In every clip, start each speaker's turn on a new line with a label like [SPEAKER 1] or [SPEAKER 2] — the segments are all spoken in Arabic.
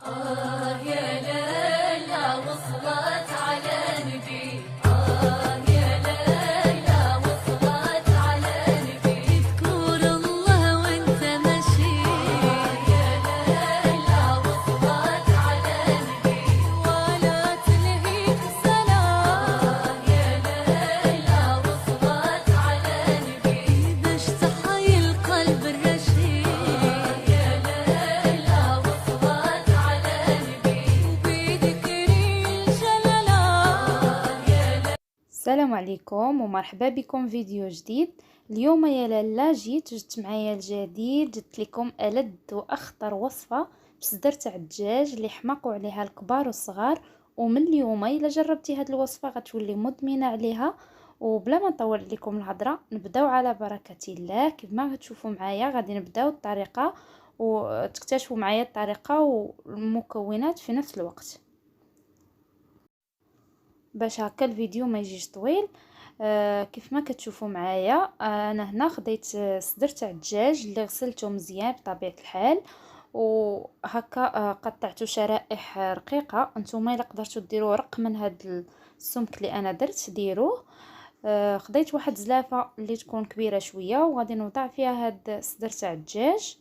[SPEAKER 1] يا ليلى وصلت على نبي، يا ليلى وصلت على نبي، اذكر الله وانت ماشي، يا ليلى وصلت على نبي، ولا تلهيك سلام، يا ليلى وصلت على نبي، باش تحيي القلب الرشيد، يا ليلى وصلت على نبي، وبذكري الجلالة.
[SPEAKER 2] السلام عليكم ومرحبا بكم فيديو جديد. اليوم يا لالا جبت معايا الجديد، جبت لكم ألذ واخطر وصفه بصدر تاع الدجاج اللي حماقوا عليها الكبار والصغار. ومن اليوم الا جربتي هاد الوصفه غتولي مدمنه عليها. وبلا ما نطول لكم الهضره نبداو على بركه الله. كيف ما غتشوفوا معايا غادي نبداو الطريقه وتكتشفوا معايا الطريقه والمكونات في نفس الوقت باش هكا الفيديو ما يجيش طويل. كيف ما كتشوفوا معايا انا هنا خديت صدر تاع الدجاج اللي غسلته مزيان بطبيعه الحال، وهكا قطعته شرائح رقيقه. نتوما الا قدرتوا ديروا رق من هاد السمك اللي انا درت ديروه. خديت واحد زلافه اللي تكون كبيره شويه وغادي نوضع فيها هاد الصدر تاع الدجاج.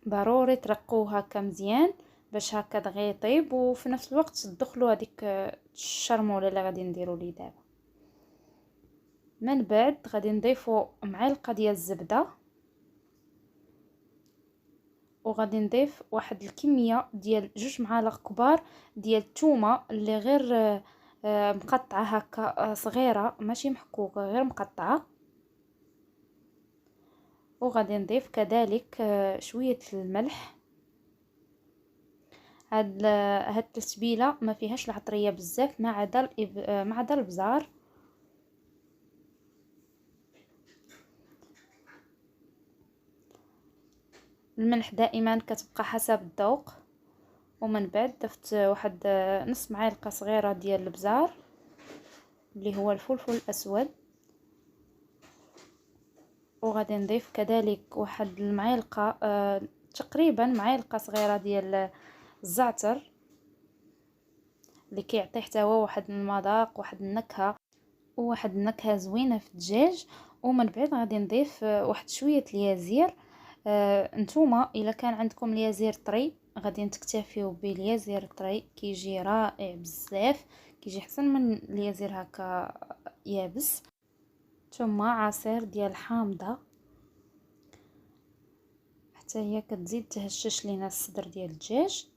[SPEAKER 2] ضروري ترقوه هكا مزيان باش هكا دغيا يطيب، وفي نفس الوقت تدخلوا هذيك الشرموله اللي غادي نديروا ليه دابا. من بعد غادي نضيفوا معلقه ديال الزبده، وغادي نضيف واحد الكميه ديال 2 معالق كبار ديال الثومه اللي غير مقطعه هكا صغيره ماشي محكوكه غير مقطعه. وغادي نضيف كذلك شويه الملح. هاد التتبيله ما فيهاش العطريه بزاف ما عدا البزار. الملح دائما كتبقى حسب الذوق. ومن بعد ضفت واحد نص معلقه صغيره ديال البزار اللي هو الفلفل الاسود. وغادي نضيف كذلك واحد المعلقه تقريبا معلقه صغيره ديال الزعتر اللي كيعطي حتى هو واحد المذاق واحد النكهه وواحد النكهه زوينه في الدجاج. ومن بعد غادي نضيف واحد شويه اليازير. نتوما الا كان عندكم اليازير طري غادي تكتفيو باليازير طري، كيجي رائع بزاف، كيجي احسن من اليازير هكا يابس. ثم عصير ديال حامضه حتى هي كتزيد تهشش لينا الصدر ديال الدجاج.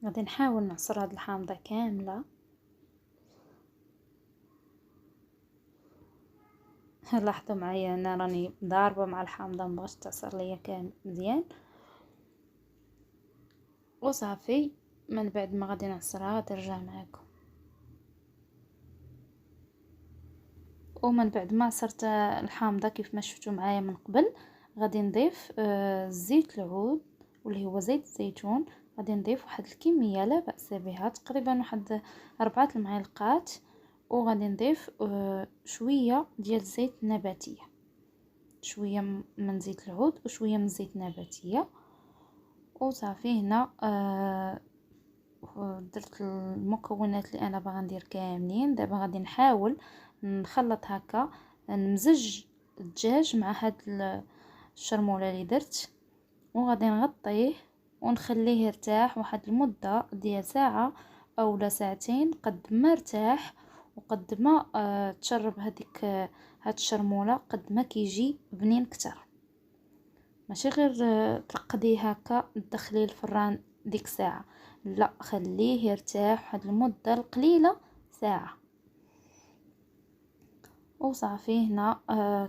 [SPEAKER 2] غادي نحاول نعصر هاد الحامضه كامله. لاحظوا معايا انا راني ضاربه مع الحامضه مبغاش تعصر ليا كامل مزيان وصافي. من بعد ما غادي نعصرها غادي نرجع معكم. ومن بعد ما عصرت الحامضه كيف ما شفتوا معايا من قبل غادي نضيف زيت العود واللي هو زيت الزيتون. غادي نضيف واحد الكميه لا باس بها تقريبا واحد 4 المعالق. وغادي نضيف شويه ديال الزيت النباتيه، شويه من زيت العود وشويه من زيت النباتيه. وصافي هنا درت المكونات اللي انا باغا ندير كاملين. دابا غادي نحاول نخلط هكا نمزج الدجاج مع هاد الشرموله اللي درت، وغادي نغطيه ونخليه يرتاح واحد المده ديال ساعه او لا ساعتين قد ما ارتاح وقد ما تشرب هذيك هاد الشرموله قد ما كيجي بنين كتر. ماشي غير ترقديه هكا تدخليه الفران ديك ساعه، لا خليه يرتاح واحد المده القليله ساعه. وصافي هنا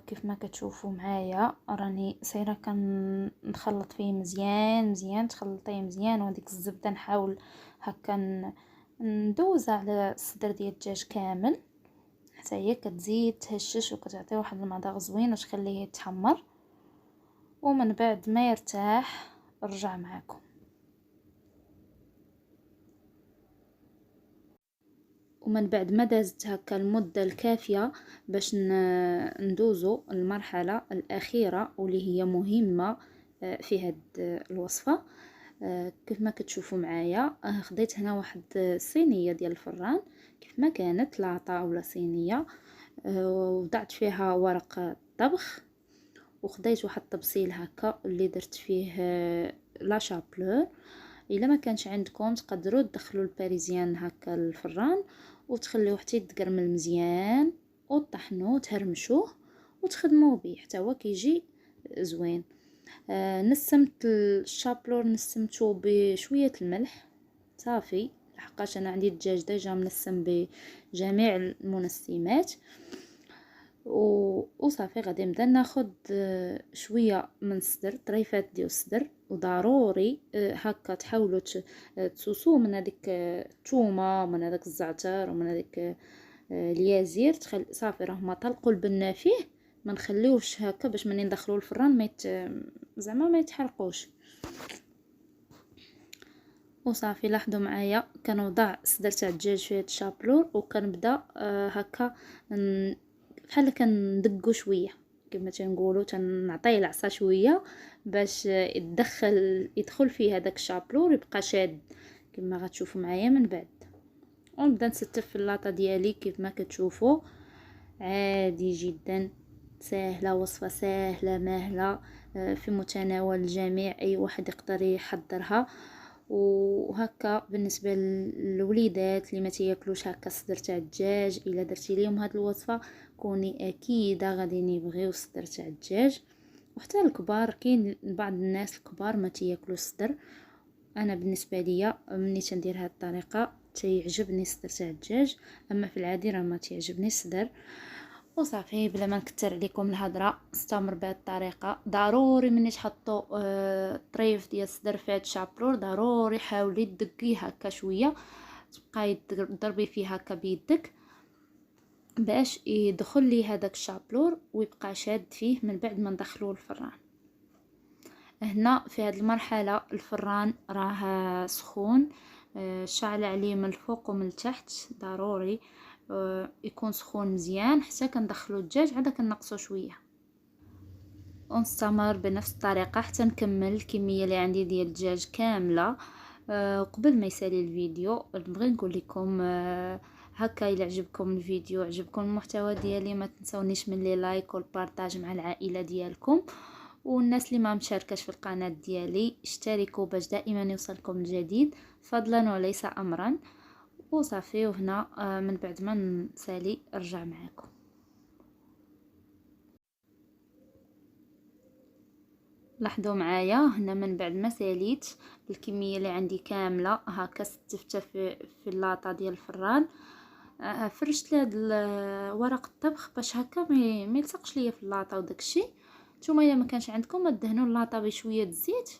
[SPEAKER 2] كيف ما كتشوفوا معايا راني سايره كنخلط فيه مزيان مزيان تخلطيه مزيان. وهذيك الزبده نحاول هكا ندوزها على الصدر ديال الدجاج كامل حتى هي كتزيد تهشش وكتعطي واحد المذاق زوين وتخليه يتحمر. ومن بعد ما يرتاح رجع معكم. ومن بعد ما دازت هكا المدة الكافية باش ندوزو المرحلة الأخيرة واللي هي مهمة في هاد الوصفه. كيف ما كتشوفوا معايا خديت هنا واحد الصينيه ديال الفران كيف ما كانت لاطه ولا صينيه، وضعت فيها ورق الطبخ، وخديت واحد الطبسيل هكا اللي درت فيه لا شابلور. الا ما كانش عندكم تقدروا تدخلوا الباريزيان هكا الفران وتخليوه حتى يتقرمل مزيان وطحنوه تهرمشوه وتخدموا به حتى هو كيجي زوين. نسمت الشابلور نسمته بشويه الملح صافي، لحقاش انا عندي الدجاج ديجا منسم بجميع المنسمات. وصافي غادي نبدا ناخد شويه من الصدر، طريفات ديال الصدر، وضروري هكا تحاولوا تصوصوا من هذيك الثومه ومن هذاك الزعتر ومن هذيك اليازير. صافي راهما طلقوا البنه فيه، ما نخليوش هكا باش منين ندخلوه الفران زعما ما يتحرقوش. وصافي لاحظوا معايا كنوضع صدر تاع الدجاج في الشابلور وكنبدا هكا بحال كندقو شويه كما تنقولوا، تنعطيه العصا شويه باش يدخل فيه هذاك الشابلور يبقى شاد كما غتشوفوا معايا من بعد. ونبدا نستف في اللاطه ديالي كيف ما كتشوفوا، عادي جدا، سهله، وصفه سهله ماهله في متناول الجميع، اي واحد يقدر يحضرها. وهكا بالنسبه للوليدات اللي ما تياكلوش هكا صدر تاع الدجاج، الا درتي ليهم هاد الوصفه كوني اكيده غادي يبغيو صدر تاع الدجاج. وحتى الكبار، كاين بعض الناس الكبار ما تياكلوا الصدر. انا بالنسبه ليا ملي تندير هاد الطريقه تيعجبني الصدر تاع الدجاج، اما في العادي راه ما تيعجبني الصدر. وصافي بلا ما نكثر عليكم الهضره، استمر بهذه الطريقه. ضروري ملي تحطوا طريف ديال الصدر في هذا الشابلور ضروري حاولي تدقيه هكا شويه، تبقاي تضربي فيه هكا بيدك باش يدخل لي هذاك الشابلور ويبقى شاد فيه من بعد ما ندخلوه الفران. هنا في هذه المرحله الفران راه سخون، شعل عليه من الفوق ومن التحت، ضروري يكون سخون مزيان حتى كندخلو الدجاج عاد كنقصو شويه. ونستمر بنفس الطريقه حتى نكمل الكميه اللي عندي ديال الدجاج كامله. وقبل ما يسالي الفيديو نبغي نقول لكم هكا الى عجبكم الفيديو، عجبكم المحتوى ديالي، ما تنسونيش من لي لايك والبارطاج مع العائله ديالكم. والناس اللي ما مشاركاش في القناه ديالي اشتركوا باش دائما يوصلكم الجديد فضلا وليس امرا. وصافي وهنا من بعد ما نسالي ارجع معكم. لاحظوا معايا هنا من بعد ما ساليت الكميه اللي عندي كامله هكا ستفتها في اللاطه ديال الفران. فرشت لهاد ورق الطبخ باش هكا ما يلصقش ليا في اللاطه وداكشي. نتوما الا ما كانش عندكم دهنوا اللاطه بشويه الزيت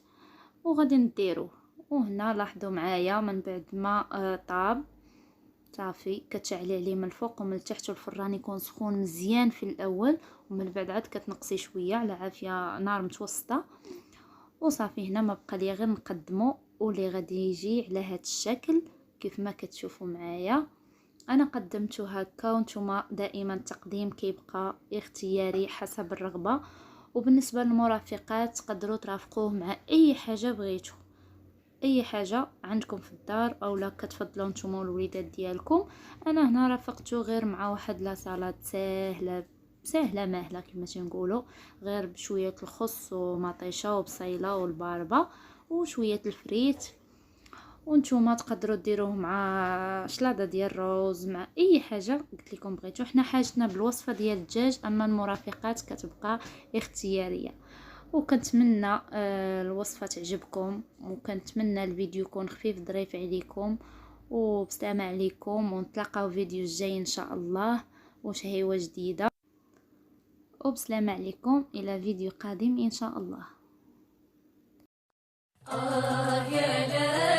[SPEAKER 2] وغادي نديروه. وهنا لاحظوا معايا من بعد ما طاب صافي كتشعلي عليه من الفوق ومن التحت، والفران يكون سخون مزيان في الاول ومن بعد عاد كتنقصي شويه على عافيه نار متوسطه. وصافي هنا ما بقى لي غير نقدمه، واللي غادي يجي على هذا الشكل كيف ما كتشوفوا معايا. انا قدمته هكا وانتم دائما التقديم كيبقى اختياري حسب الرغبه. وبالنسبه للمرافقات تقدروا ترافقوه مع اي حاجه بغيتو، اي حاجه عندكم في الدار او لا كتفضلوا نتوما والوليدات ديالكم. انا هنا رافقته غير مع واحد لا سالاد سهله ماهله كما تنقولوا، غير بشويه الخس ومطيشه وبصيله والباربه وشويه الفريت. وانتوما تقدروا ديروه مع شلاضه ديال الروز مع اي حاجه قلت لكم بغيتو. حنا حاجتنا بالوصفه ديال الدجاج، اما المرافقات كتبقى اختياريه. وكنتمنى الوصفه تعجبكم، وكنتمنى الفيديو يكون خفيف ظريف عليكم. وبسلامه عليكم، ونتلاقاو فيديو جاي ان شاء الله وشهيوه جديده. وبسلامه عليكم الى فيديو قادم ان شاء الله.
[SPEAKER 1] يا